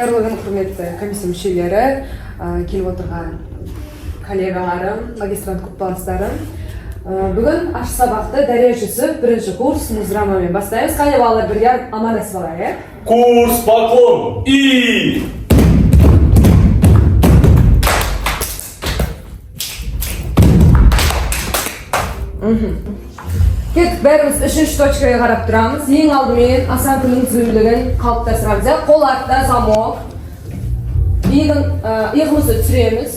Қайырлы құрметті комиссия мүшелері, келіп отырған коллегаларым, магистрант курстастарым. Бүгін аш сабақты Дария Жүсіп, бірінші курс музыкамен бастаймыз. Қане балалар бірге амандасып алайық. Курс поклон и Кеттік, бәріміз үшінші точкаға қарап тұрамыз. Ең алдымен осанканың түзулігін қалыптастырамыз. Қол артта замок. Иығымызды түсіреміз.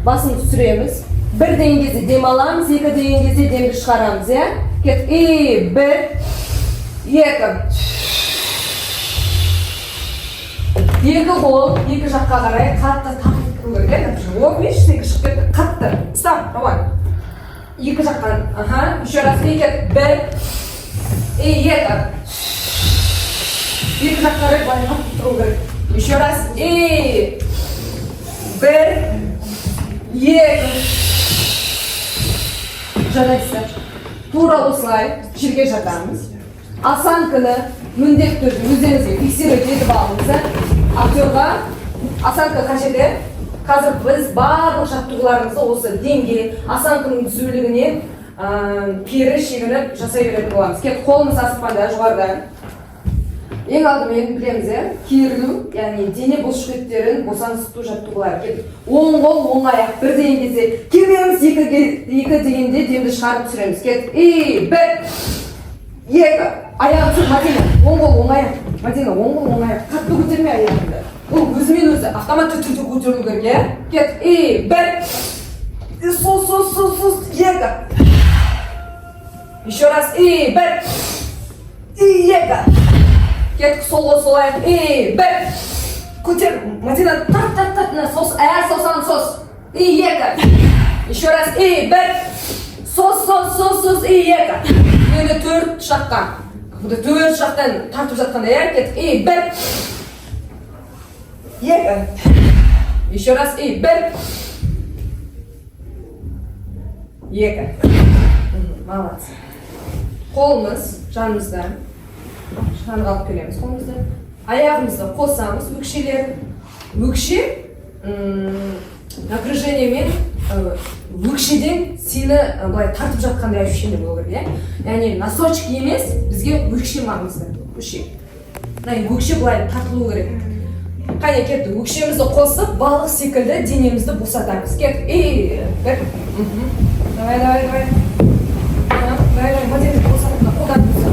Басымызды түсіреміз. Бір деген кезде дем аламыз, екі деген кезде демді шығарамыз. Кеттік, бір, екі. Екі қол, екі жаққа қарай қатты тартып тұру керек. Қатты. Стоп, давай. Екі жақтан, еще раз, бір, екі. Екі жақтары былай қатты тұру керек. Еще раз, бір, екі. Жарайсыздар. Тура осылай жерге жатамыз. Осанканы міндетті түрде өздеріңізге фиксировать етіп алыңыздар. Актерға осанка қажет. Қазір біз барлық жаттығуларымызды осы денге, осанканың түзулігіне кері шегініп жасай беретін боламыз. Кет қолымыз асықпанда жоғарыдан. Ең алдымен білеміз, керілу, яғни дене бұлшықеттерін босаңсыту жаттығулар. Оң қол, оң аяқ, бір деген кезде кермеміз, екі дегенде демді шығарып түсіреміз. Кет, бір, екі. Аяғын түсір, Мадина, оң қол, оң аяқ. Мадина, оң қол, оң аяқ. Қатты көтерме аяғыңды. Бұл өзімен өзі автоматты түрде көтерілу керек. Кет, бір, екі. Еще раз, бір, екі. Кет, сол аяқ, бір. Көтер, Мадина, тарт, аяқ сосаны сос. Екі. Еще раз, бір. Сос, екі. Енді төрт шақтан. Төрт шақтан тартып жатқанда, кет, бір. Екі. Еще раз, бір. Екі. Молодцы. Қолымыз жанымызда. Жанға алып келеміз қолымызды. Аяғымызды қосамыз, өкшелер. Өкше напряжениемен өкшеден сені былай тартып жатқандай ощущение болу керек. Яғни носочек емес, бізге өкше маңызды. Өкше былай тартылу керек. Қане кетті, өкшемізді қосып, балық секілді денемізді босатамыз. Кет, бір. Давай. Давай, Мадина, босатына, қолдан босат.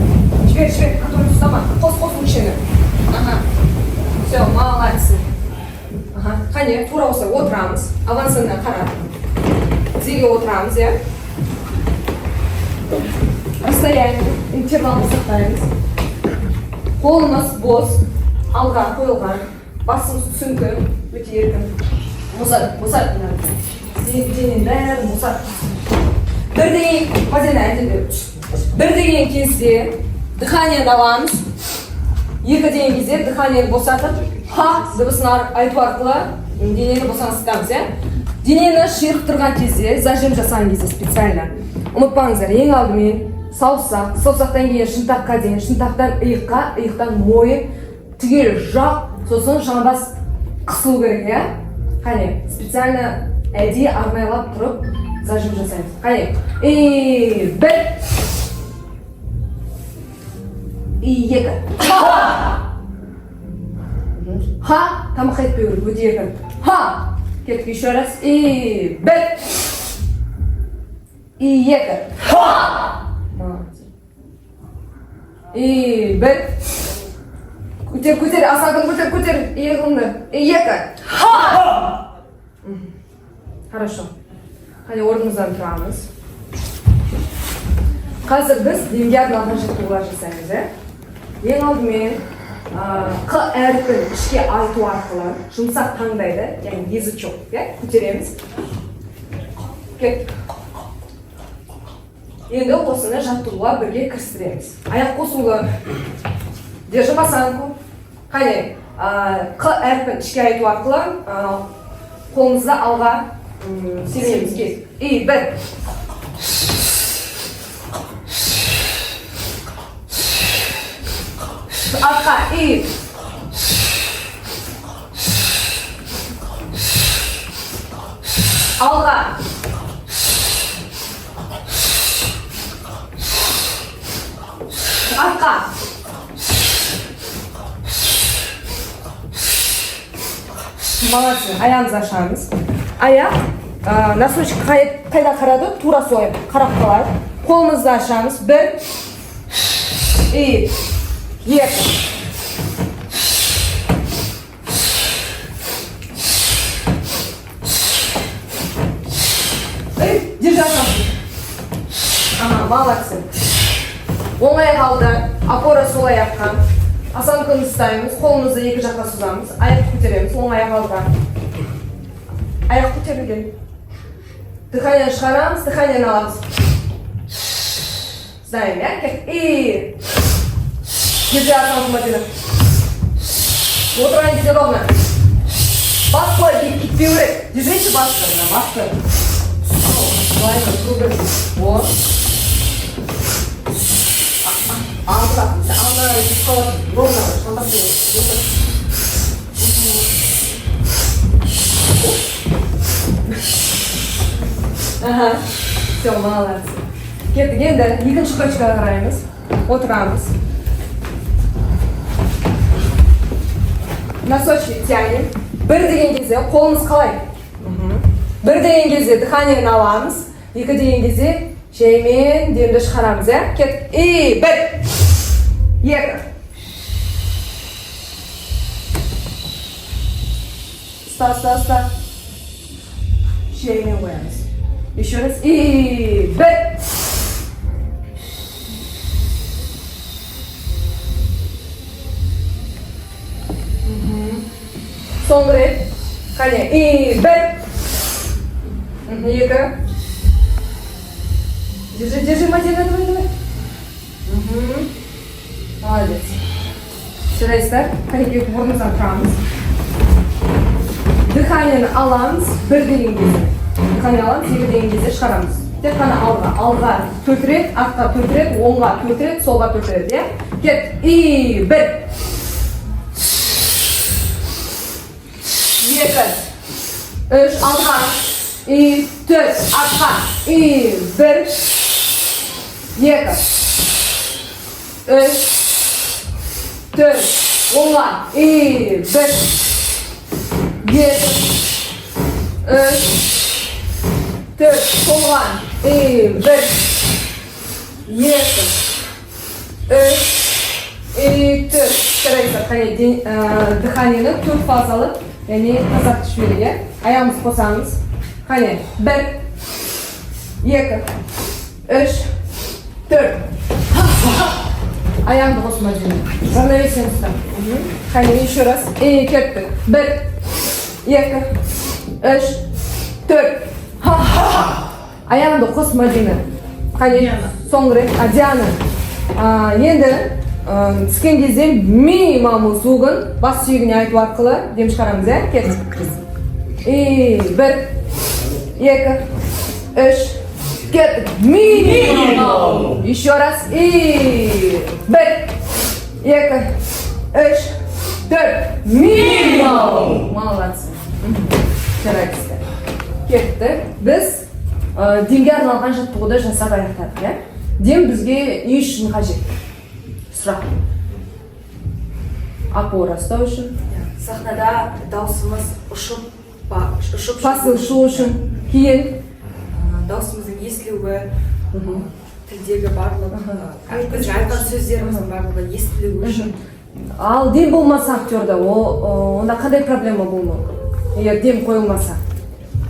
Жібер, который ұстама. Қос өкшені. Все, молодцы. Қане, тура осы отырамыз. Авансына қарап. Тізеге отырамыз, Расстояние, интервалды сақтаймыз. Қолымыз бос, алға қойылған. Басымыз түсіңкі, өте еркін. Босат. Денен бәрін босат. Бір деген кезде дыханиені аламыз. Екі деген кезде дыханиені босатып, ха дыбысын айту арқылы денені босаңсытамыз. Денені ширықтырған кезде, зажим жасаған кезде специально. Ұмытпаңыздар, ең алдымен саусақтан кейін шынтаққа дейін, шынтақтан иыққа, иықтан мойын, түгел жақ, сосын жамбас қысылу керек, Қане, специально әдейі арнайлап тұрып зажим жасаймыз. Қане, бір, екі. Ха, тамақ етпеу керек, өте еркін. Ха, кеттік еще раз. Бір, екі. Бір. Көтер, осанканы көтер, иығыңды. Екі. Хорошо. Қане, орнымыздан тұрамыз. Қазір біз демге арналған жаттығулар жасаймыз. Ең алдымен Қ әріпін ішке айту арқылы жұмсақ таңдайды, яғни язычок, көтереміз. Кет. Енді осыны жаттығуға бірге кірістіреміз. Аяқ қосулы. Держим осанку. Қане, Қ әріпін ішке айту арқылы қолымызды алға сермейміз. Бір. Артқа, Алға. Артқа. Молодцы. Аяғымызды ашамыз. Аяқ носочек қайда қарады? Тура солай қарап қалады. Қолымызды ашамыз. 1, 2, 2. Держи ашамыз. Молодцы. Оңай қалды. Опора сол аяққа. Осанканы ұстаймыз. Қолымызды екі жаққа созамыз. Аяқ көтереміз. Оң аяқ алдыға. Аяқ көтерілген. Дыхание шығарамыз, дыхание аламыз. Знаем, я? И держи осанку Мадина. Отырған кезде ровно. Бас қой, кетпеу керек. Держите басты. Басты. Вот. Алдыға. Алдыға кетіп қалады. Ровно. Все, молодцы. Кеттік, енді екінші практикаға қараймыз. Отырамыз. Носочки тянем. Бір деген кезде қолымыз қалай? Бір деген кезде дыханиені аламыз. Екі деген кезде жаймен демді шығарамыз. Кеттік. И 1, 2. Ұста. Жаймен қоямыз. Еще раз. И 1. Соңғы рет. Қане. И 1. 2. Держи, Мадина, давай. Молодец. Сұрайсыздар. Қане, орнымыздан тұрамыз. Дыханиені аламыз. 1 деген кезде. Дыхание аламыз, 2 деген кезде шығарамыз. Тек қана алға 4 рет, артқа 4 рет, оңға 4 рет, солға 4 рет, е? Кет. И 1. 2. 3. Алға. И 4. Артқа. И 1. 2. 3. 4. Оңға. И 1. 2. 3. 4. Солға. И 1. 2. 3. И 4. Қарайсыздар, қане дыханиені 4 фазалы, яғни тазартып жіберуге. Аяғымызды қосамыз. Қане 1, 2, 3, 4. Аяғымды қосма жүрмін. Равновесиені ұстап. Қане еще раз. И кеттік. 1, 2, 3, 4. Аяғымды қосма жүрмін. Қане соңғы рет. Диана. Енді түскен кезде минимум звугын бас сүйегіне айту арқылы дем шығарамыз, е? Кеттік. И 1, 2, 3, кеттік. Минимум. Еще раз. И 1, 2, 3, 4. Минимум. Молодцы. Жарайсыздар. Кетті. Біз демге арналған жаттығуды жасап аяқтадық, е? Дем бізге не үшін қажет? Сұрақ. Опора ұстау үшін. Сахнада даусымыз ұшып Пасы ұшу үшін. Кейін даусымыздың естілуі, тілдегі барлық, айтқан сөздеріміздің барлығы естілуі үшін. Ал дем болмаса актерда, онда қандай проблема болмау? Егер дем қойылмаса?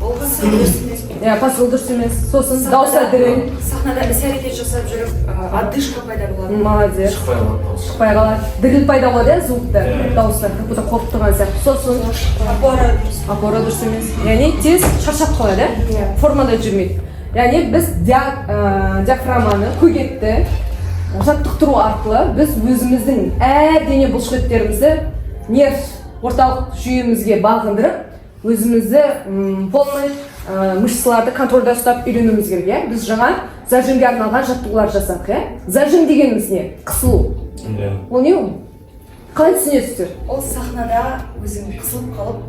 Ол пасы дұрыс емес. Пасы дұрыс емес. Сосын дауса діріл. Сахнада іс-әрекет жасап жүріп, отдышка пайда болады. Молодец. Шықпай қалады. Діріл пайда болады, звукта, дауста, как будто қорқып тұрған сияқты. Сосын опора дұрыс емес. Яғни тез шаршап қалады, формада жүрмейді. Яғни біз диафрагманы, көгетті жаттықтыру арқылы біз өзіміздің әр дене бұлшықеттерімізді нерв орталық жүйемізге бағындырып, өзімізді полный мышцаларды контрольда ұстап үйренуіміз керек. Біз жаңа зажимге арналған жаттығулар жасадық. Зажим дегеніміз не? Қысылу. Ол не ол? Қалай түсінесіздер? Ол сахнада өзің қысылып қалып,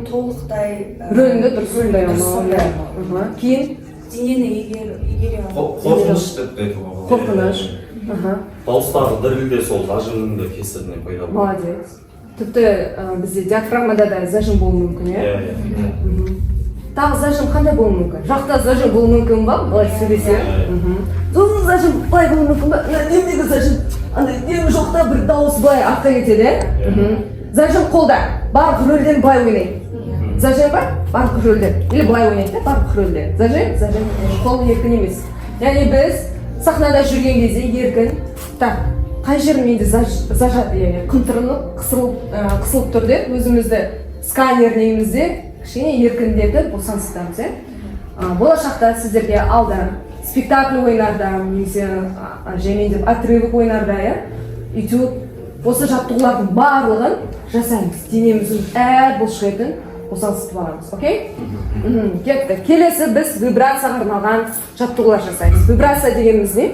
толықтай Рөлінде дұрыс сомдай дұрыс сомдай алмау. Кейін денені игере алмау. Қорқыныш деп те айтуға болады. қорқыныш. Дауыстағы дірілде сол зажимның да кесірінен пайда болады. Молодец. Тіпті бізде диафрагмада да зажим болуы мүмкін, иә? Тағы зажим қандай болуы мүмкін? Жақта зажим болуы мүмкін ба? Былай сөйлесе. Сосын зажим былай болуы мүмкін ба? Немдегі зажим? Андай немі жоқта бір дауыс былай артқа кетеді. Зажим қолда. Барлық рөлден былай ойнайды. Зажим ба? Барлық рөлден. Или былай ойнайды да барлық рөлден. Зажим. Қол еркін емес. Яғни біз сахнада жүрген кезде еркін. Так, қай жерім менде зажат, яғни қымтырылып, қысылып тұр деп өзімізді сканерлейміз де кішкене еркіндетіп босаңсытамыз, иә? Болашақта сіздерге алда спектакль ойнарда, немесе жемен деп отрывок ойнарда, иә? Этюд, осы жаттығулардың барлығын жасаймыз. Денеміздің әр бұлшықетін босаңсытып аламыз, окей? Кетті. Келесі біз вибрацияға арналған жаттығулар жасаймыз. Вибрация дегеніміз не?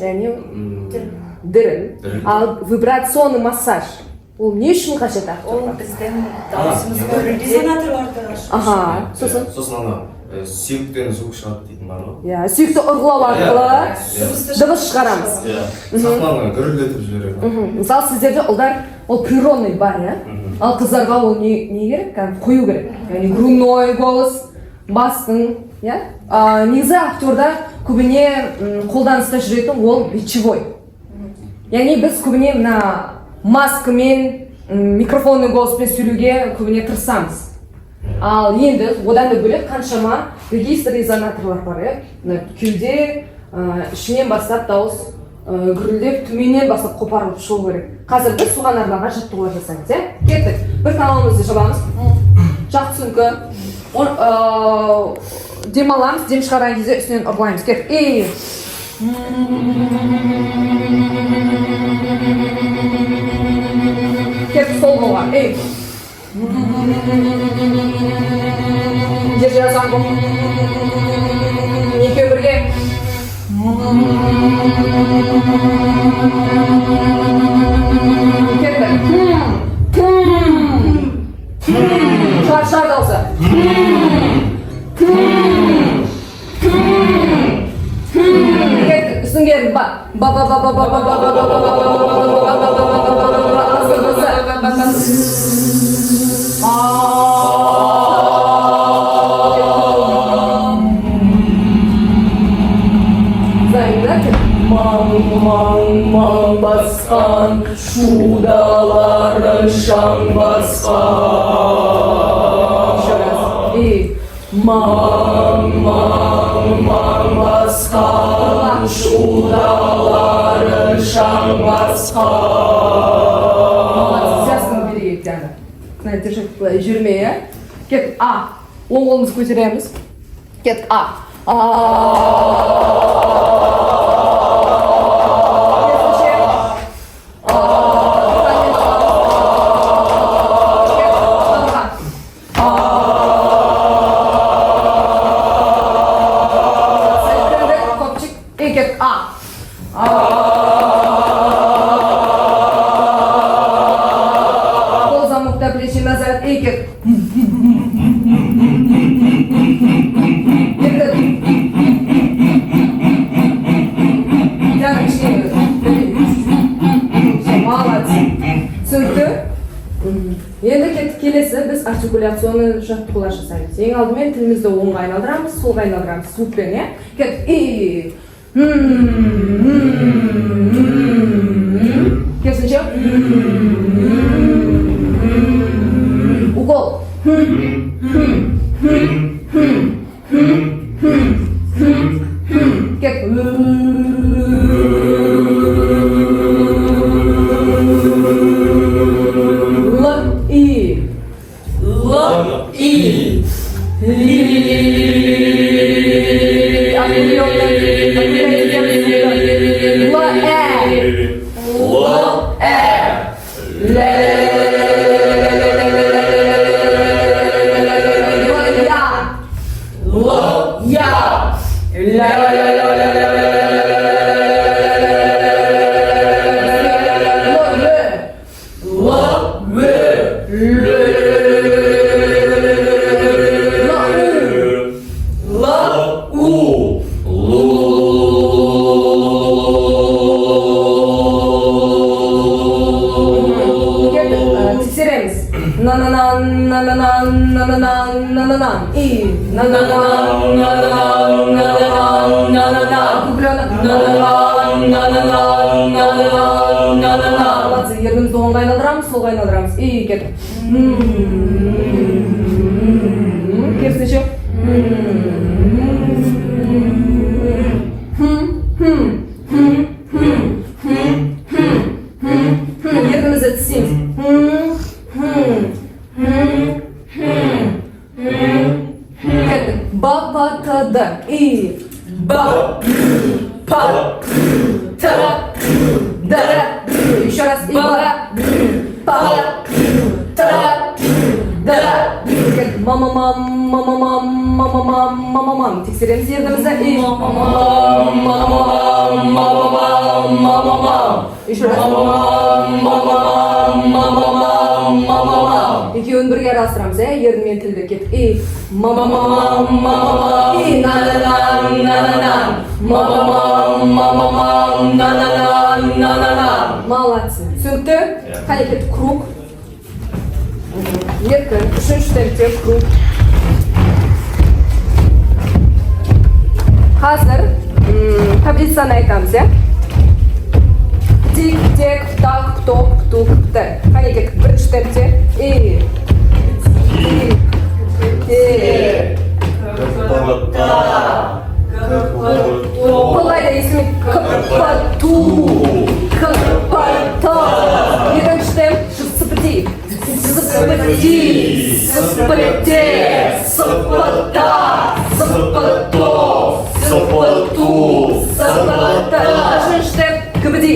Яғни діріл. Ал вибрационный массаж. Ол не үшін қажет Ол актерға? біздің даусымызға резонаторларды ашады. Сосын ана сүйектен звук шығады дейтін бар ғой. Иә, сүйекті ұрғылау арқылы дыбыс шығарамыз. Сахнаны гүрілдетіп жібереді. Мысалы сіздерде ұлдар ол природный бар, иә? Ал қыздарға ол не керек? Қою керек. Яғни грудной голос, бастың, иә? Негізі актерда көбіне қолданыста жүретін ол бичевой. Яғни біз көбіне мына маскамен, микрофонный голоспен сөйлеуге көбіне тырысамыз. Ал енді одан да бөлек қаншама регистр резонаторлар бар, иә? Кеуде, ішінен бастап дауыс гүрілдеп, төменнен бастап қопарылып шығу керек. Қазір біз соған арналған жаттығулар жасаймыз, иә? Кеттік. Бір талонымызды жабамыз. Жақ түсіңкі. Дем аламыз, дем шығарған кезде үстінен ұрлаймыз. Кеттік. Кеттік сол қолға. Держи осанку. Екеу бірге. Кеттік. Шығар дауысы. Кеттік. Үстін керін. Маң басқан, шудалары шаң басқан. Маң басқан, шудалары шаң басқан. Связканы берейік, дәні. Держать жүрмей, ә? Кеттік. Оң қолымызды көтереміз. Кеттік. Плечи назад, икет. Молодцы. Түсінікті? Енді келесі біз артикуляционный жаттығулар жасаймыз. Ең алдымен тілімізді оңға айналдырамыз, солға айналдырамыз. Звукпен, иә? Керісінше? Угол. Кет. Тексерemiz. Nananan, nananan, nananan, nananan. İyi. Nananan, nananan, nananan, nananan. Nananan, nananan, nananan, nananan. Молодцы. Yerimizni oğan aylandıramız, sol aylandıramız. İyi, ket. Керісінше. Yerimizi tısıyız. Ba pa ta da. İyi. Ba pa ta da. Еще раз. Ba pa ta da. Mama mam mama mam mama mam mama mam. Tekseremiz yerimize. İyi. Mama mam mama mam mama mam mama mam. Еще раз. Mama mam mama mam mama mam mama mam. Екеуін бірге араластырамыз, ерін мен тілді кет. И мама мам мама мам. И на-на-на на-на-на. Мама мам мама мам на-на-на на-на-на. Молодцы. Түсінікті? Қане кет круг. Еркін. Үшінші темпте круг. Қазір таблицаны айтамыз, Тик, тек, так, топ, тук, те. Қане кет бірінші темпте. И Kolay ismi Kıpatu. Kıpatu. Екінші темп sıpıti. Sıpыти. Sıpыти. Sıpıta. Sıpыту. Sıпыту. Sıпыта. Үшінші темп кыбыди.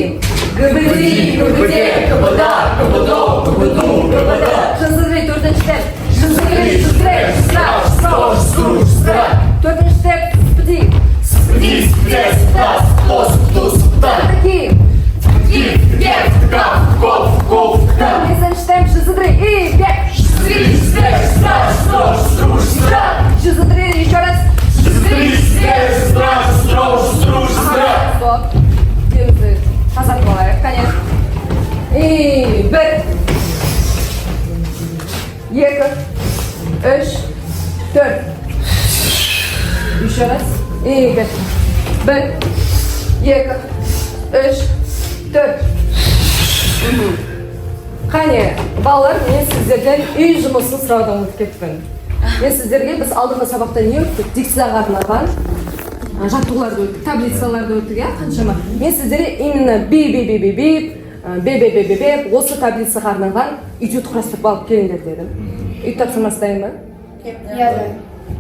Кыбыди. Кыбыди. Кыбыда. Кыбыду. Кыбыду. Кыбыда. Жызырый төртінші темп. Жызырый. Жызырый. Жызырый. Жызырый. Жызырый. Төртінші темп sıpıti. Sıpıti. Sıпыти. Sıпыта. Sıпыту. Sıпыта. Sıпыти. Бесінші темп жызырый. И пять. Жызырый. Жызырый. Жызырый. Жызырый. Жызырый. Еще раз. Жызырый. Жызырый. Жызырый. Жызырый. Жызырый. Стоп. Демізді тазартып алайық, конечно. И бір. Екі. Үш. Төрт. Еще раз. И бір. Bir. Екі. Үш. Төрт. Қане, балалар, мен сіздерден үй жұмысын сұраудан өтіп кеттім. Мен сіздерге біз алдыңғы сабақта не өттік? Дикцияға арналған жаттығуларды өттік, таблицаларды өттік, қаншама. Мен сіздерге именно бе осы таблицаға арналған этюд құрастырып алып келіңдер дедім. Үй тапсырмасы дайын ба? Иә.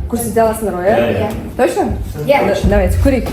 Көрсете аласыңдар ғой, Иә. Точно? Иә. Давайте, көрейік.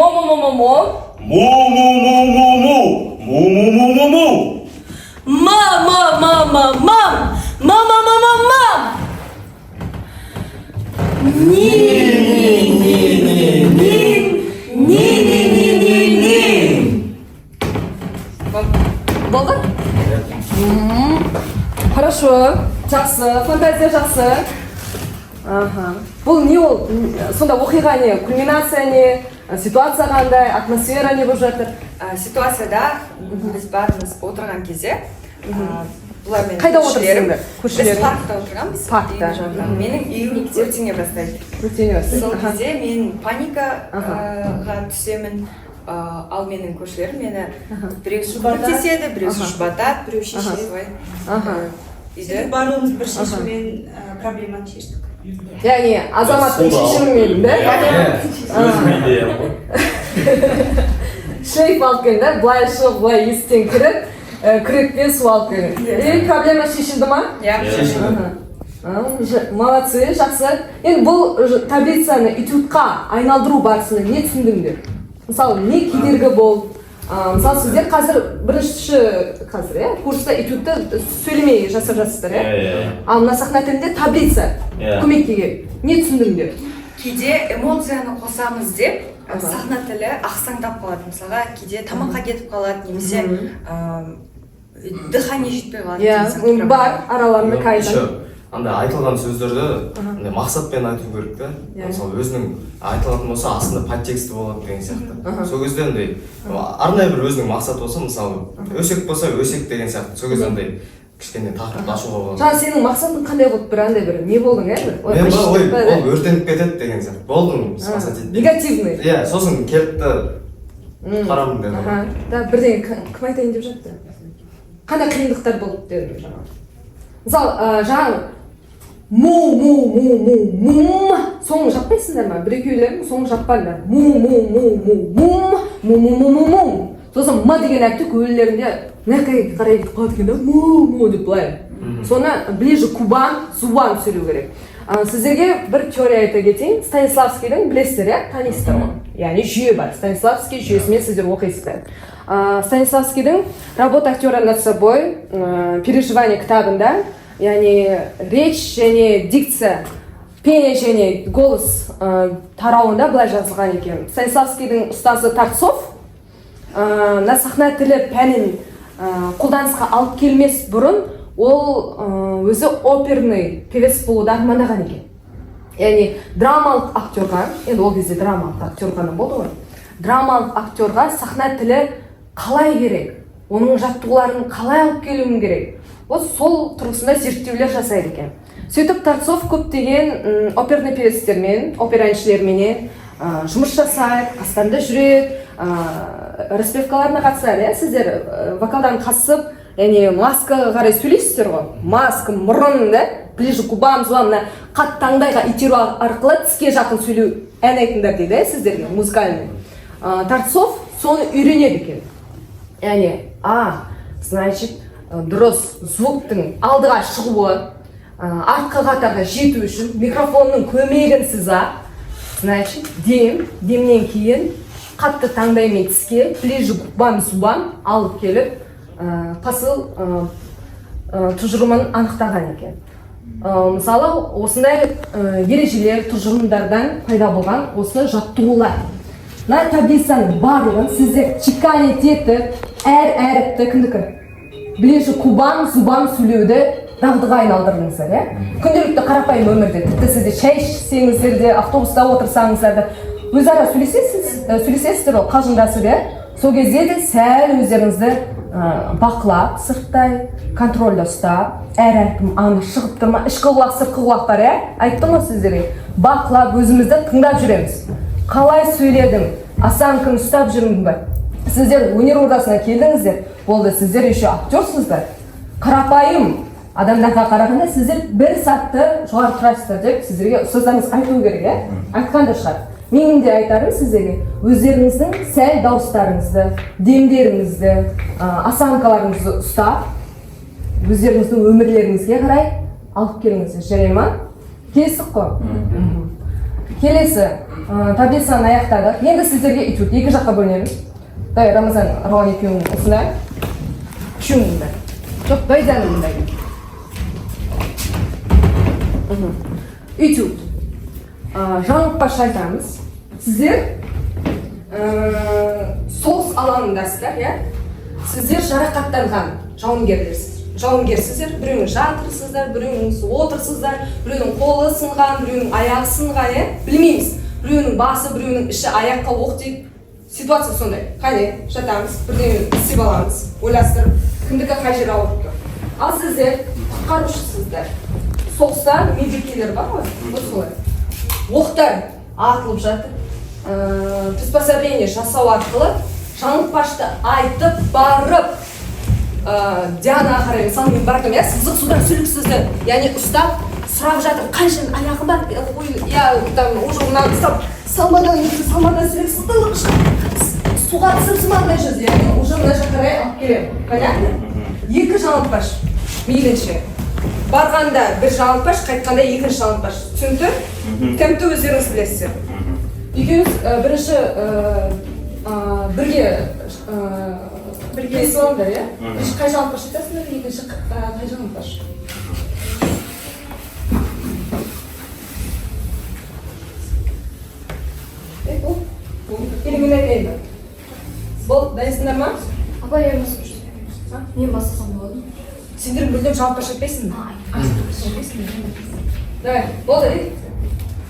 Мо. Му. Мам. Болды? Хорошо. Жақсы. Фантазия жақсы. Ага. Бұл не ол? Сонда оқиға не? Кульминация не? Ситуация қандай? Атмосфера не болып жатыр? Ситуацияда біз барымыз отырған кезде бұлармен Қайда отырсыңдар? Біз паркта отырғанбыз. Паркта. Менің үйім өртене бастайды. Өртене бастайды. Сол кезде мен паникаға түсемін. Ал менің көршілерім мені біреу көмектеседі, біреу жұбатады, біреу шешеді. Сөйтіп барлығымыз бір шешіммен проблеманы шештік. Яғни азаматтың шешімімен, да? Өзім идеям ғой. Шлейф алып келдің, да? Былай шығып, былай есіктен кіріп, крекпен су алып келдің. Проблема шешілді ма? Молодцы, жақсы. Енді бұл таблицаны этюдқа айналдыру барысында не түсіндіңдер? Мысалы, не кедергі болды? Мысалы, сіздер қазір бірінші курста этюдті сөйлемей жасап жатсыздар, ал мына сахна тілінде таблица көмекке келеді. Не түсіндіңдер? Кейде эмоцияны қосамыз деп, сахна тілі ақсаңдап қалады. Мысалға, кейде тамаққа кетіп қалады, немесе дыхание жетпей қалады. Бар, араларында қайдан. Андай айтылған сөздерді мақсатпен айту керек та. Мысалы өзінің айтылатын болса астында подтексті болады деген сияқты. Сол кезде андай арнайы бір өзінің мақсаты болса, мысалы өсек болса өсек деген сияқты. Сол кезде андай кішкене тақырыпты ашуға болады. Жаңа сенің мақсатың қандай болды, бір андай бір не болдың, мен ол өртеніп кетеді деген сияқты. Болдым мақсат етті. Негативный. Иә, сосын келіпті қарамын деді. Да, бірден кім айтайын деп жатты? Қандай қиындықтар болды дедім жаңа. Мысалы, жаңа му соңын жаппайсыңдар ма? Бір екеулерің соңын жаппаңдар. Му. Сосын ма деген әріпті көйлерінде нәкәй қарай кетіп қалады екен да, му деп былай. Соны ближе кубан, зубан сөйлеу керек. Сіздерге бір теория айта кетейін. Станиславскийдің білесіздер, иә? Танисыздар ғой. Яғни жүйе бар. Станиславский жүйесімен сіздер оқисыздар. Станиславскийдің «Работа актера над собой», переживание кітабында, яғни речь және дикция, пение және голос тарауында былай жазылған екен. Станиславскийдің ұстазы Тарцов на сахна тілі пәнін қолданысқа алып келмес бұрын ол өзі оперный певец болуды армандаған екен. Яғни драмалық актерға, енді ол кезде драмалық актер ғана болды ғой, драмалық актерға сахна тілі қалай керек, оның жаттығуларын қалай алып келуім керек. Вот сол тұрғысында зерттеулер жасайды екен. Сөйтіп Тарцов көптеген оперный певецтермен, опера әншілерменен жұмыс жасайды, қастарында жүреді, распевкаларына қатысады. Сіздер вокалдан қатысып, яғни маскаға қарай сөйлейсіздер ғой. Маска, мұрын, ближе губам, зубам, қатты таңдайға итеру арқылы тіске жақын сөйлеу ән айтыңдар дейді, сіздерге музыкальный. Тарцов соны үйренеді екен. Яғни, значит, дұрыс звуктың алдыға шығуы, артқы қатарға жету үшін микрофонның көмегінсіз значит, демнен кейін қатты таңдаймен тіске, ближе губам, зубам алып келіп, посыл тұжырымын анықтаған екен. Мысалы, осындай ережелер тұжырымдардан пайда болған осыны жаттығулар. Мына таблицаның барлығын сіздер чеканить етіп, әр әріпті кімдікі? Ближе губам, зубам сөйлеуді дағдыға айналдырыңыздар, күнделікті қарапайым өмірде, тіпті сізде шай ішсеңіздер де, автобуста отырсаңыздар да, өзара сөйлесесіздер, қалжыңдасып, сол кезде де сәл өздеріңізді бақылап, сырттай, контрольда ұстап, әр әркім анық шығып тұрма, ішкі құлақ, сыртқы құлақ бар, айттым ғой сіздерге, бақылап өзімізді тыңдап жүреміз. Қалай сөйледің, осанканы ұстап жүрмін бе? Сіздер өнер ордасына келдіңіздер, болды, сіздер еще актерсыздар. Қарапайым адамдарға қарағанда сіздер бір сатты жоғары тұрасыздар деп сіздерге ұстаздарыңыз айту керек, айтқан да шығар. Менің де айтарым сіздерге, өздеріңіздің сәл дауыстарыңызды, демдеріңізді, осанкаларыңызды ұстап, өздеріңіздің өмірлеріңізге қарай алып келіңіздер, жарай ма? Келістік қой? Келесі. таблицаны аяқтадық. Енді сіздерге этюд екі жаққа бөлінеміз. Давай, Рамазан, Рауан екеуің осындай. Үшеуің мындай. Жоқ, Дайзаны мындай. Этюд. Жаңылтпаш айтамыз. Сіздер соғыс алаңындасыздар, иә? Сіздер жарақаттанған жауынгерсіздер. Біреуің жатырсыздар, біреуің отырсыздар, біреудің қолы сынған, біреудің аяғы сынған, иә? Білмейміз. Біреуінің басы, біреуінің іші аяққа оқ тиіп. Ситуация сондай. Қане, жатамыз, бірдеңе істеп аламыз, ойластырып, кімдікі қай жер ауырып тұр. Ал сіздер құтқарушысыздар. Соғыста медбикелер бар ғой, солай. Оқтар атылып жатыр. Приспособление жасау арқылы жаңылтпашты айтып барып Дианаға қарай, мысалы мен бардым, иә, сызық судан сүліксізді, яғни ұстап, сұрап жатыр, қай жердің аяғы бар, иә, там, уже мынаны ұстап, салмадан сүліксізді, суға сымсымандай жүрді, яғни уже мына жаққа қарай алып келемін, понятно? Екі жаңылтпаш, мейлінше. Барғанда бір жаңылтпаш, қайтқанда екінші жаңылтпаш. Түсінді? Кімді өздеріңіз білесіздер. Екеуіңіз бірінші бірге есіліңдер, иә? Бірінші қай жаңылтпаш айтасыңдар, екінші қай жаңылтпаш? Келіңмен айтайын ба? Бұл дайынсыңдар ма? Апа, я мен басқам болады. Сендер мүлдем жаңылтпаш айтпайсың ба? Давай, болды,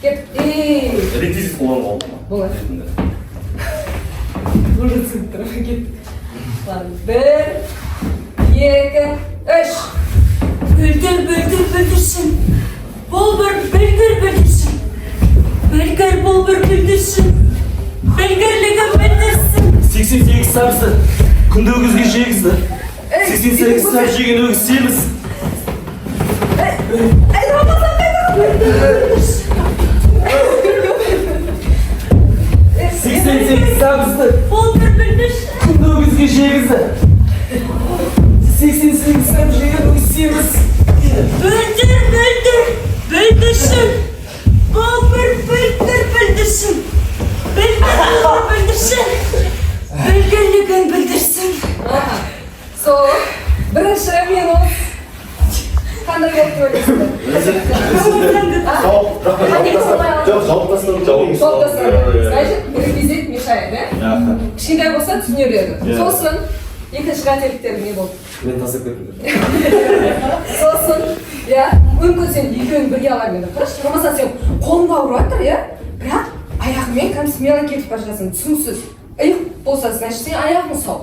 кет. Реквизит қолданып алдым. Болады. Уже түсініп тұр, кет. Бір, екі, үш. Бүлдіршін. Болбыр бүлдіршін. Болбыр бүлдіршін. Білгірлігім білдірсін. 88 сарысы күнді өгізге жегізді. 88 сар жеген өгіз семіз. Рамазан қайдағы? 88 сарысы Болбыр бүлдіршін. күнді өгізге жегізді. 88 сар жеген өгіз семіз. Бүлдіршін. Болбыр бүлдіршін. Білгірлігін білдірсін. Сол, бірінші минут. Қандай болып көресіңдер? Жауып тастадым. Значит, реквизит мешает, да? Кішкентай болса түсінерледі. Сосын, екінші қателіктер не болды? Мен тастап кеттім. Сосын, иә, мүмкін сен екеуін бірге ала бердің. Қарашы, Рамазан сен қолыңда ауырып жатыр, иә? Бірақ аяғымен кәдімгі смело кетіп бара жатсың, түсініксіз. Иық болса, значит, сен аяғың сау.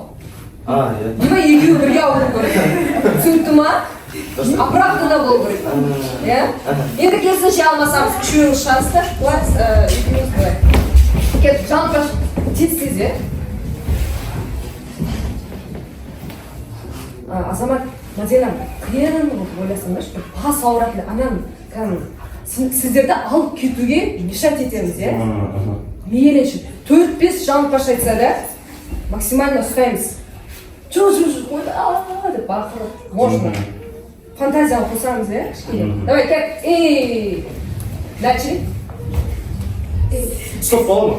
Иә. Либо екеуі бірге ауыру керек. Түсінікті ма? Оправданно болу керек. Иә? Енді керісінше алмасамыз, үшеуіңіз шығасыздар, былай, екеуіңіз былай. Кет, жаңылтпаш, тез, иә? Азамат, Мадина, қиын болып ойласаңдаршы, бас ауырады, анан, сіздерді алып кетуге мешать етеміз, иә? Мейлінше, 4-5 жаңылтпаш айтса да, максимально ұстаймыз. Жоқ, деп бақырып, можно. Фантазияны қосамыз, иә? Давай, кәп, дальше. Стоп, бола ма?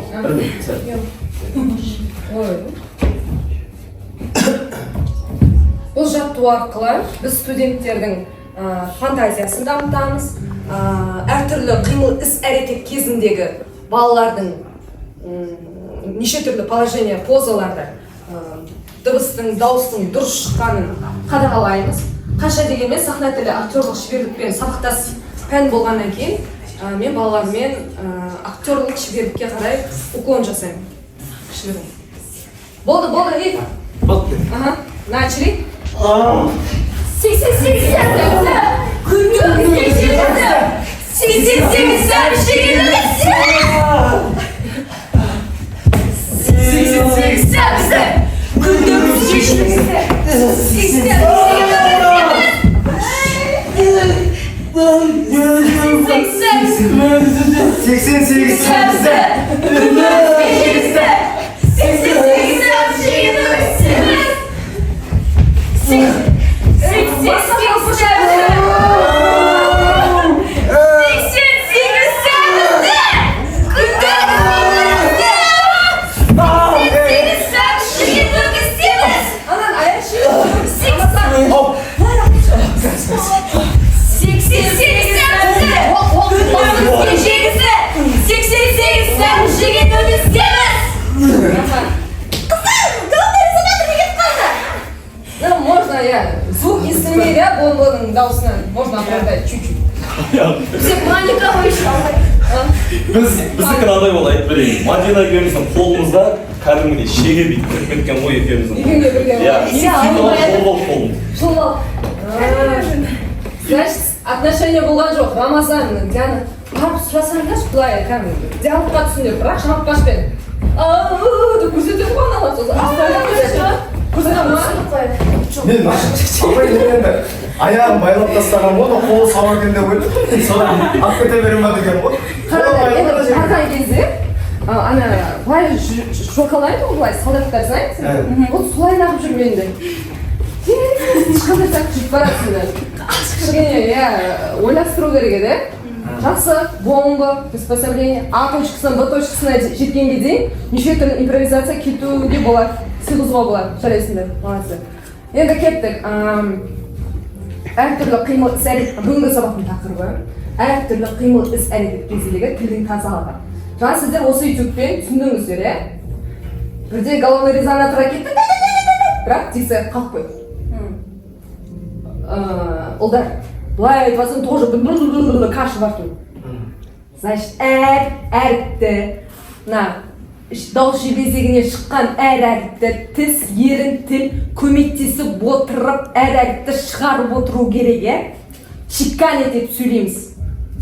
Бұл жаттығу арқылы біз студенттердің фантазиясын дамытамыз, әртүрлі қимыл іс-әрекет кезіндегі балалардың неше түрлі положение, позаларды, дыбыстың, дауыстың дұрыс шыққанын қадағалаймыз. Қанша дегенмен сахна тілі актерлық шеберлікпен сабақтас пән болғаннан кейін мен балалармен актерлық шеберлікке қарай уклон жасаймын. Кішілерім. Болды, ей. Болды. Начали. 88 88 даусынан можно оправдать чуть-чуть. Все паниковый шалай. Біздікі мынадай болды айтып берейін. Мадина екеуміздің қолымызда кәдімгідей шеге бүйтіп кіріп кеткен ғой екеуміздің. Екеуіңе бірге Иә, ма? қолым. Шолал. Значит, отношения болған жоқ. Рамазан, Диана, барып сұрасаңдаршы былай кәдімгі. Диалогқа түсіңдер, бірақ шамап қашпен. Деп көрсетеді ғой аналар сосын. Көрсетеді ма? мен апай дегенде аяғын байлап тастаған ғой да қолы сау екен деп ойладым. Содан алып кете берем ба деген ғой. Қараңдар, енді барған кезде ана былай шоколайды ғой былай солдаттар, знаете? Вот солай ағып жүр менде. Ешқандай так жүріп барасыңдар. Кішкене, иә, ойластыру керек еді. Жақсы, бомба, приспособление, А точкасынан Б точкасына жеткенге дейін неше түрлі импровизация кетуге болады, сыйғызуға болады, жарайсыңдар, молодцы. Енді кеттік. Әртүрлі қимыл іс-әрекет, бүгінгі сабақтың тақырыбы әртүрлі қимыл іс-әрекет кезіндегі тілдің тазалығы. Жаңа сіздер осы ютубпен түсіндіңіздер, иә? Бірде головной резонатор кетті, бірақ дикция қалып қойды. Ұлдар, былай айтыватсың, тоже каша бар тут. Значит, әріпті, дауыс жебезегіне шыққан әріпті тіс, ерін, тіл көмектесіп отырып әріпті шығарып отыру керек, е? Чеканить етіп сөйлейміз.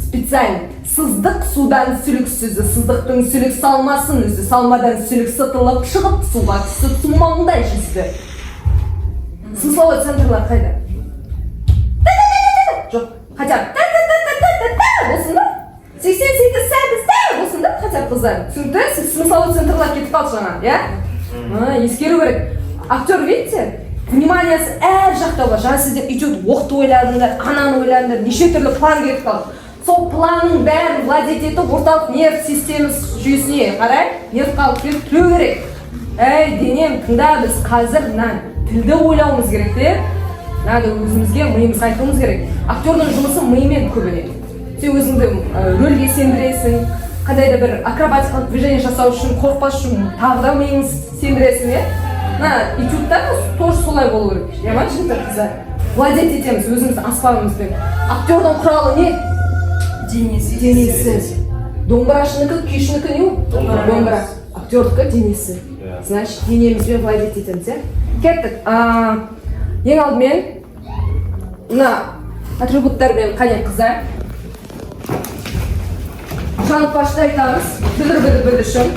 Специально. Сыздық судан сүлік сөзі, сыздықтың сүлік салмасын үзі, салмадан сүлік сытылып шығып суға түсіп сумаңдай жүзді. Смысловой центрлар қайда? Жоқ, хотя болсын да? 88 сәбіз болсын да, хотя қыздар. Түсінікті, смысловой центрлар кетіп қалды жаңа, иә? Ескеру керек. Актер, видите? Вниманиясы әр жақта бар. Жаңа сіздер идет оқты ойладыңдар, ананы ойладыңдар, неше түрлі план кетіп қалды. Сол планның бәрін владеть етіп орталық нерв системасы жүйесіне қарай, нерв қалып келіп түлеу керек. Әй, денем, тыңда, біз қазір тілді ойлауымыз керек те, өзімізге миымызға айтуымыз керек. Актердің жұмысы миымен көбіне. Сен өзіңді рөлге сендіресің, қандай да бір акробатикалық движение жасау үшін, қорықпас үшін тағы да миыңыз сендіресің, е? Этюдта тоже солай болу керек. Я ма, жігіттер қыздар? Владеть етеміз өзіміздің аспабымызбен. Актердің құралы не? Денесі. Домбырашыныкі, күйшінікі не? Домбыра. Актердікі денесі. Значит, денемізбен владеть етеміз, е? Кеттік. Ең алдымен атрибуттармен қане қыздар. Жанып башты айтамыз. Бүлдір-бүлдіршін.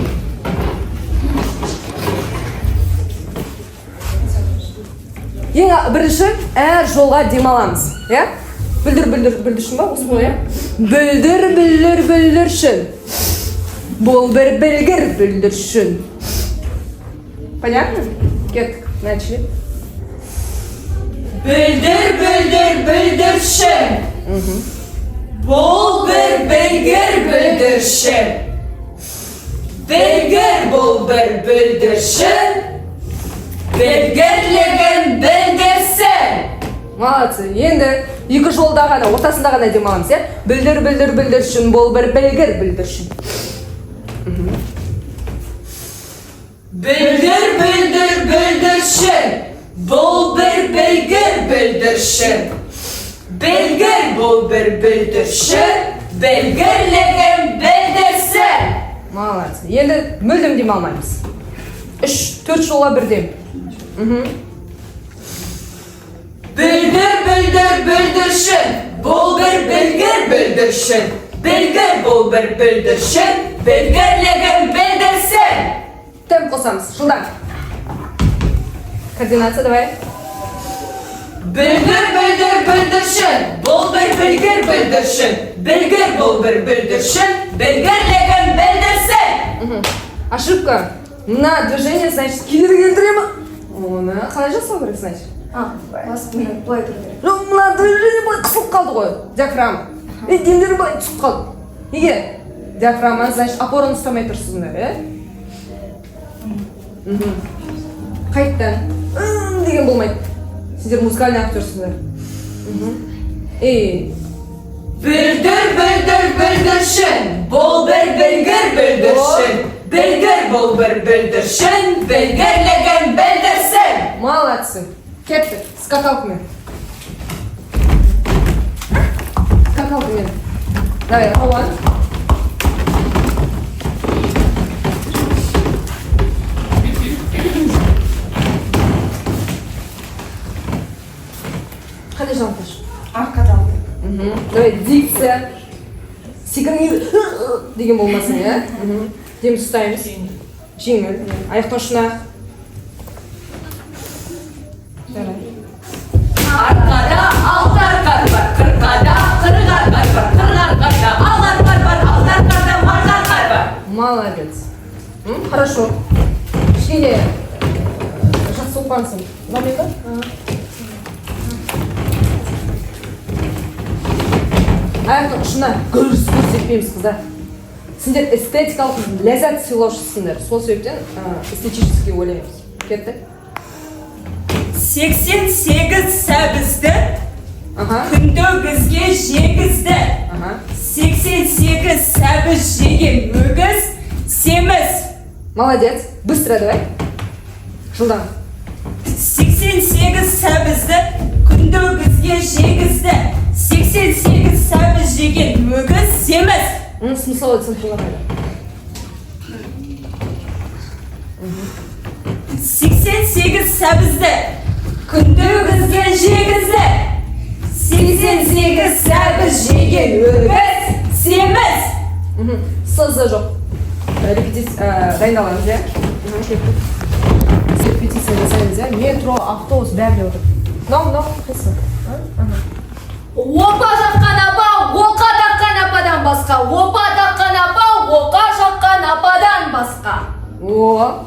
Ең бірінші әр жолға демаламыз. Бүлдір-бүлдіршін ба? Осы ғой, Бүлдір-бүлдіршін. Бұл бір білгір бүлдіршін. Понятно? Кеттік. Начали. Бүлдіршін. Бұл бір білгір бүлдіршін. Білгір бұл бір бүлдіршін. Білгірлігін білдірсін. Молодцы. Енді екі жолда ғана, ортасында ғана демаламыз, е? Бүлдіршін, бұл бір білгір бүлдіршін. Бүлдіршін. Бұл бір білгір бүлдіршін. Білгір бұл бір бүлдіршін. Білгірлігін білдірсін. Молодцы. Енді мүлдім демалмаймыз. 3-4 жолға бірден. Бүлдіршін. Бұл бір білгір бүлдіршін. Білгір бұл бір бүлдіршін. Білгірлігін білдірсін. Темп қосамыз. Жылдан. Координация, давай. Бүлдіршін. Бұл бір білгір бүлдіршін. Білгір бұл бір бүлдіршін. Білгірлігін білдірсін. Ошибка. На движение, значит, келтіремі? Оны қалай жасау керек, значит? Басымен былай тұру керек. Жоқ, мына движение былай қысылып қалды ғой, диафрагма. Демдері былай түсіп қалды. Неге? Диафрагма, значит, опораны ұстамай тұрсыңдар, е? Қайттан. Деген болмайды. Сіздер музыкальный актерсыңдар. Бүлдіршін. Бұл бір білгір бүлдіршін. Білгір бұл бір бүлдіршін. Білгірлігін білдірсін. Молодцы. Кеттік, скакалкамен. kaldı benim. Давай, Рауан. Қандай жалпыш? Арқадан. Давай, дикция. Секіріңіз деген болмасын, иә? Деміз ұстаймыз. Жеңіл. Аяқтан ұшына. Arkada altar kar var, kırkada kırgar kar var, kırgar karda altar kar var, altar karda margar kar var. Молодец. Хорошо. Кішкене жақсы оқығансың. Ұнамайды ма? Аяқтың ұшына гүрс етпейміз, қыздар. Сендер эстетикалық ләззат сыйлаушысыңдар. Сол себептен эстетически ойлаймыз. Кеттік? 88 сәбізді Ага. күндөгізге жегізді. Ага. 88 сәбіз жеген өгіз семіз. Молодец. Быстро давай. Жылдам. 88 сәбізді күндөгізге жегізді. 88 сәбіз жеген өгіз семіз. Смысл цифрлар. 88 сәбізді күндөгізге жегізді. 88 сәбіз жеген өгіз семіз. Сызы жоқ. Дайындаламыз, иә? Репетиция жасаймыз, иә? Метро, автобус, бәріне отыр. Мынау, қайсы? Опа жаққан апа, оқа таққан ападан басқа. Опа таққан апа, оқа жаққан ападан басқа. О,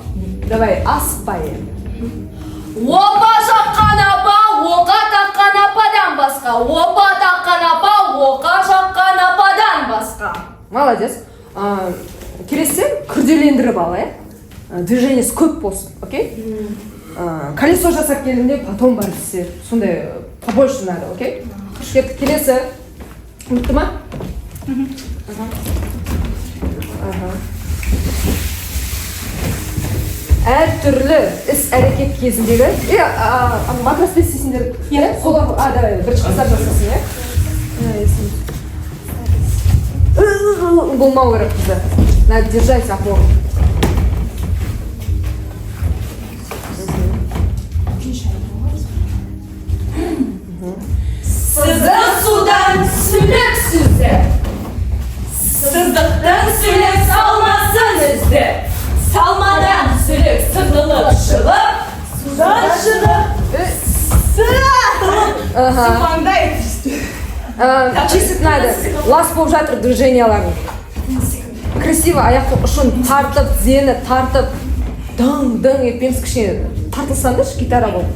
давай, аспай. Опа жаққан апа, оқа таққан ападан басқа. Опа таққан апа, оқа жаққан ападан басқа. Молодец. Келесі күрделендіріп ал, иә? Движениесі көп болсын, окей? Колесо жасап келгенде потом бар десе, сондай побольше надо, окей? Кеттік, келесі. Ұмытты ма? Әр түрлі іс-әрекет кезіндегі, матрас істейсіңдер, солар, давай, бірінші қыздар жасасын, иә? Болмау керек қыздар. Надо держать опору. Сыздық судан сүлік сүзді. Сыздықтан сүлік салмасын үзді. Салмадан сүлік сыртылып шығып, судан шығып, Чистить надо. Лас болып жатыр движенияларын. Красиво аяқты ұшын тартып, зені тартып, дөң етпеміз кішкене тартылсаңдаршы гитара болып.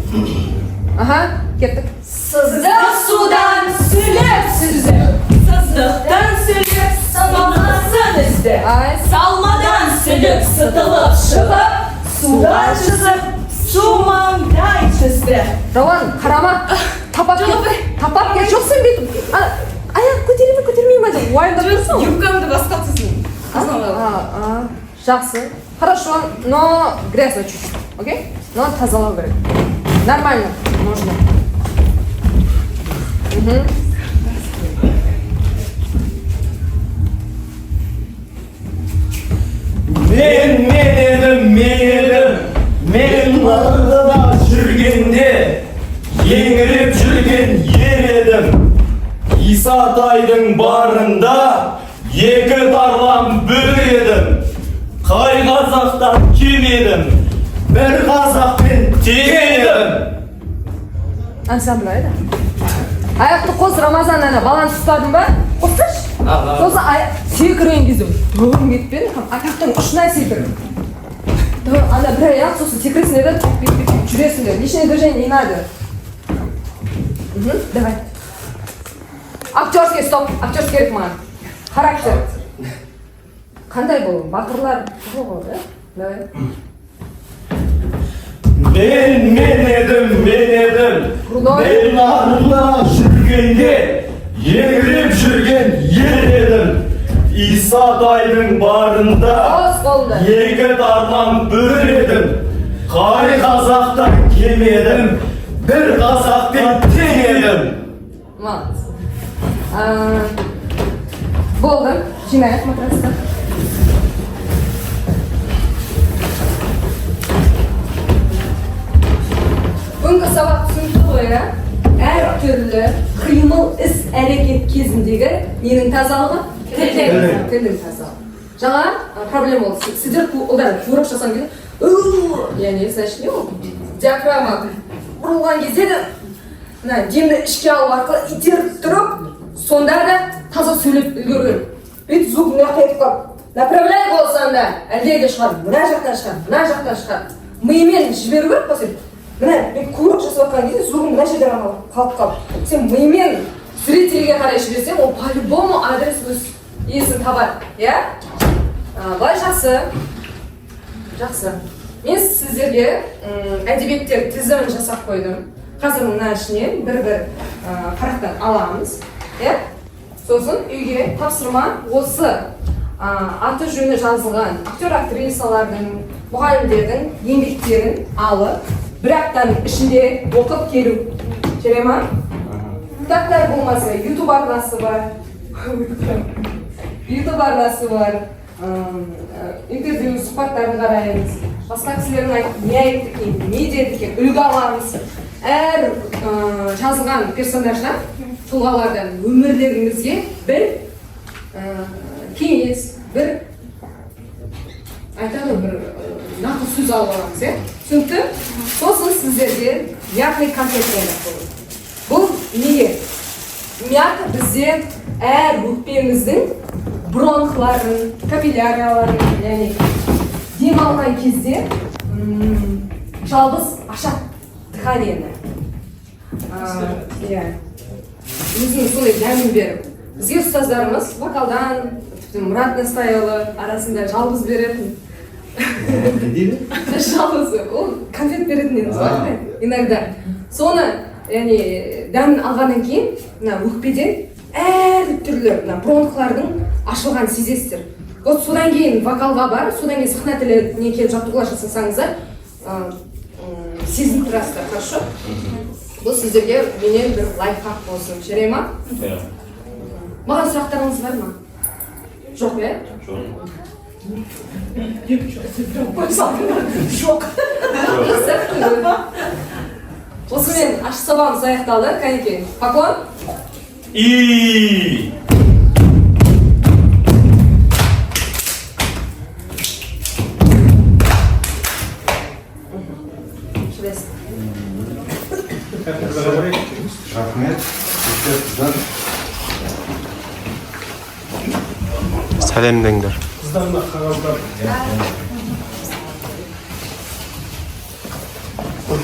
Кеттік. Сыздық судан сүлік сүзді. Сыздықтан сүлік салмасын үзді. Салмадан сүлік сытылып шығып, судан шығып, сумаңдай түсті. Рауан, қарама. Тапап кет. Жоқ сен бетім. Аяқ көтермей ма деп. Уайымдап тұрсың. Юбкамды басқа түсін. Жақсы. Хорошо, но грязно чуть-чуть. Окей? Но тазалау керек. Нормально. Можно. Мен нарғыда жүргенде еңіреп жүрген ер едім. Исатайдың барында екі тарлан бір едім. Қай қазақтан кем едім, бір қазақпен тең едім. Ансамбль айда. Аяқты қос Рамазан ана баланс ұстадың ба? Қосыш? Сосын секірген кезде дөң кетпен, аяқтың ұшына секір. Ана бір аяқ, сосын секіресің еді, жүресің еді. Лишнее движение не надо. Давай. Актерский стоп. Актерский керек маған. Характер. Қандай бұл? Бақырлар жоқ ол, да? Давай. Мен едім. Мен нарғыда жүргенде еңіреп жүрген ер едім. Исатайдың барында екі тарлан бір едім. Қай қазақтан кем едім, бір қазақпен тең едім. Молодец. Болды, жинайық матрасты. Бүгінгі сабақ түсінікті ғой, әр түрлі қимыл іс әрекет кезіндегі ненің тазалығы? Тілдің тазалығы. Жаңа проблема болды. Сіздер ұлдар қуырып жасаған кезде, яғни, значит, не ол? Диафрагма бұрылған кезде де демді ішке алу арқылы итеріп тұрып, сонда да таза сөйлеп үлгерген. Бүйтіп звук мына қайтып қалып, направляй болсаң да, әлдеге шығар, мына жақтан шығар, мына жақтан шығар. Миымен жіберу керек па сен? Мына мен қуырып жасап жатқан кезде звугым мына жерде қалып қалып. Сен миымен зрительге қарай жіберсең, ол по-любому адрес өз иесін табар. Иә? Былай жақсы. Жақсы. Мен сіздерге әдебиеттер тізімін жасап қойдым. Қазір мына ішіне бір-бір парақтан аламыз. Сосын үйге тапсырма осы аты жөні жазылған актер-актрисалардың, мұғалімдердің еңбектерін алып, бір аптаның ішінде оқып келу. Жарай ма? Кітаптар болмаса, YouTube арнасы бар. YouTube арнасы бар. Интервью, сұхбаттарын қараймыз. Басқа кісілердің не айтты екен, не деді екен, үлгі аламыз. Әр жазылған персонаждан, тұлғалардан өмірлеріңізге бір кеңес, бір айтады бір нақыл сөз алып аламыз, түсінікті? Сосын сіздерге мятный конфет дайындап қойдым. Бұл неге? Мята бізде әр өкпеміздің бронхларын, капиллярияларын, яғни дем алған кезде жалғыз ашады дыханиені. Өзінің сондай дәмін беріп. Бізге ұстаздарымыз вокалдан, Мұрат Настайұлы арасында жалғыз беретін. Не дейді? Жалғыз, ол конфет беретін едіңіз бар, иногда. Соны, дәмін алғаннан кейін, өкпеден әр түрлі бронхлардың ашылған сезесіздер. Содан кейін вокалға бар, содан кейін сахна тіліне келіп жаттығулар жасасаңыздар, сезініп тұрасыздар, хорошо? Бұл сіздерге менен бір лайфхак болсын, жарай ма? Маған сұрақтарыңыз бар ма? Жоқ, Жоқ. Осымен ашық сабағымыз аяқталды, кәнекей. Поклон. И Рахмет. Сәлемдеңдер. Қыздарына қағаздар. Ой,